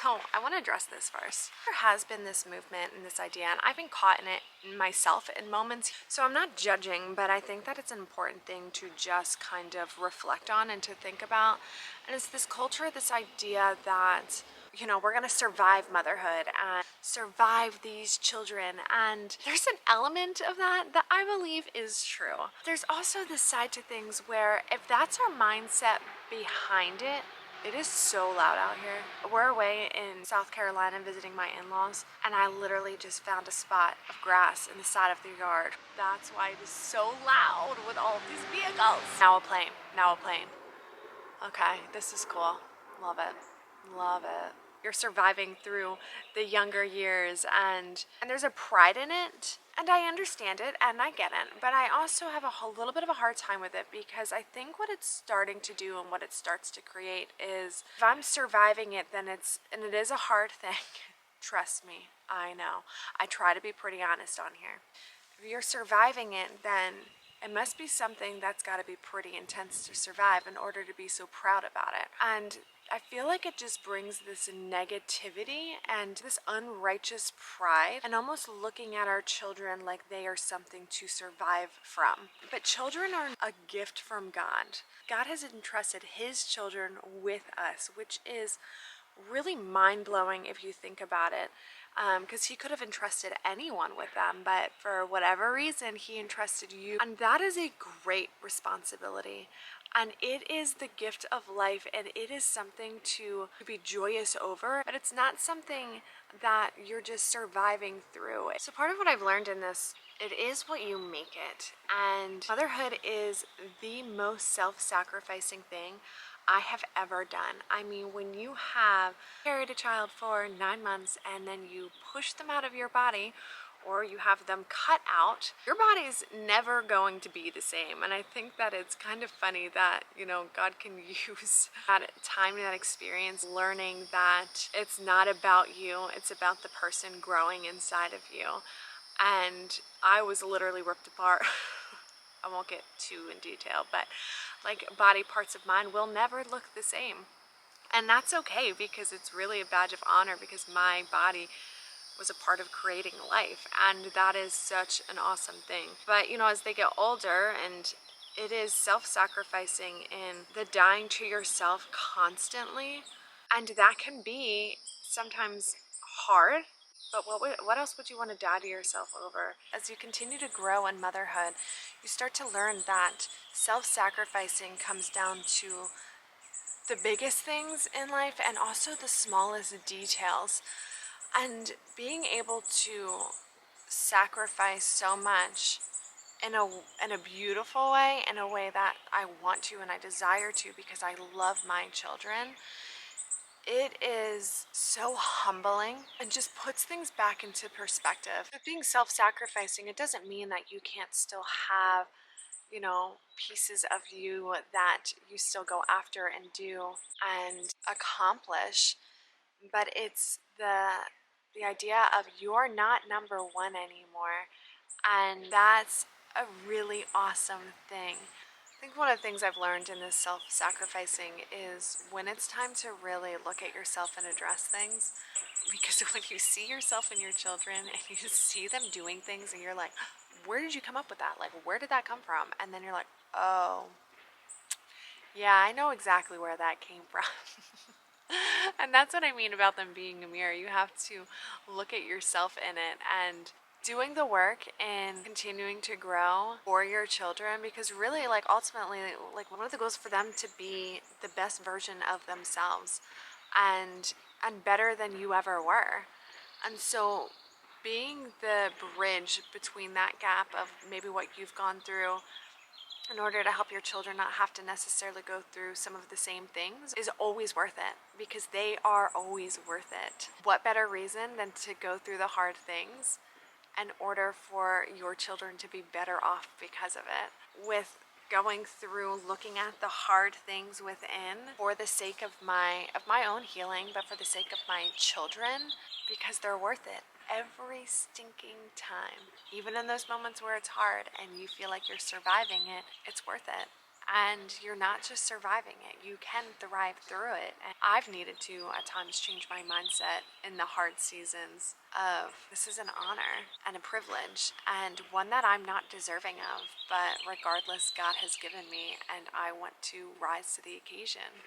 So I want to address this first. There has been this movement and this idea, and I've been caught in it myself in moments. So I'm not judging, but I think that it's an important thing to just kind of reflect on and to think about. And it's this culture, this idea that, you know, we're going to survive motherhood and survive these children. And there's an element of that that I believe is true. There's also this side to things where if that's our mindset behind it, it is so loud out here. We're away in South Carolina visiting my in-laws, and I literally just found a spot of grass in the side of the yard. That's why it is so loud with all of these vehicles. Now a plane, now a plane. Okay, this is cool. Love it, love it. You're surviving through the younger years, and there's a pride in it. And I understand it and I get it, but I also have a little bit of a hard time with it because I think what it's starting to do and what it starts to create is if I'm surviving it, then it is a hard thing. Trust me, I know. I try to be pretty honest on here. If you're surviving it, then it must be something that's got to be pretty intense to survive in order to be so proud about it. And I feel like it just brings this negativity and this unrighteous pride and almost looking at our children like they are something to survive from. But children are a gift from God. God has entrusted his children with us, which is really mind-blowing if you think about it. Because he could have entrusted anyone with them, but for whatever reason, he entrusted you. And that is a great responsibility. And it is the gift of life, and it is something to be joyous over, but it's not something that you're just surviving through. So part of what I've learned in this, it is what you make it. And motherhood is the most self-sacrificing thing I have ever done. I mean, when you have carried a child for 9 months and then you push them out of your body or you have them cut out, your body's never going to be the same. And I think that it's kind of funny that, you know, God can use that time and that experience learning that it's not about you, it's about the person growing inside of you. And I was literally ripped apart. I won't get too in detail, but like body parts of mine will never look the same. And that's okay because it's really a badge of honor because my body was a part of creating life, and that is such an awesome thing. But you know, as they get older, and it is self-sacrificing in the dying to yourself constantly, and that can be sometimes hard. But what else would you want to die to yourself over? As you continue to grow in motherhood, you start to learn that self-sacrificing comes down to the biggest things in life and also the smallest details. And being able to sacrifice so much in a beautiful way, in a way that I want to and I desire to because I love my children, it is so humbling and just puts things back into perspective. But being self-sacrificing, it doesn't mean that you can't still have, you know, pieces of you that you still go after and do and accomplish, but it's the idea of you're not number one anymore, and that's a really awesome thing. I think one of the things I've learned in this self-sacrificing is when it's time to really look at yourself and address things, because when you see yourself and your children and you see them doing things and you're like, where did you come up with that? Like, where did that come from? And then you're like, oh, yeah, I know exactly where that came from. And that's what I mean about them being a mirror. You have to look at yourself in it and doing the work and continuing to grow for your children, because really, like, ultimately, like, one of the goals for them to be the best version of themselves and better than you ever were. And so being the bridge between that gap of maybe what you've gone through in order to help your children not have to necessarily go through some of the same things is always worth it, because they are always worth it. What better reason than to go through the hard things in order for your children to be better off because of it? With going through looking at the hard things within for the sake of my own healing, but for the sake of my children, because they're worth it every stinking time. Even in those moments where it's hard and you feel like you're surviving it, it's worth it. and you're not just surviving it, you can thrive through it. And I've needed to at times change my mindset in the hard seasons of this is an honor and a privilege and one that I'm not deserving of, but regardless, God has given me and I want to rise to the occasion.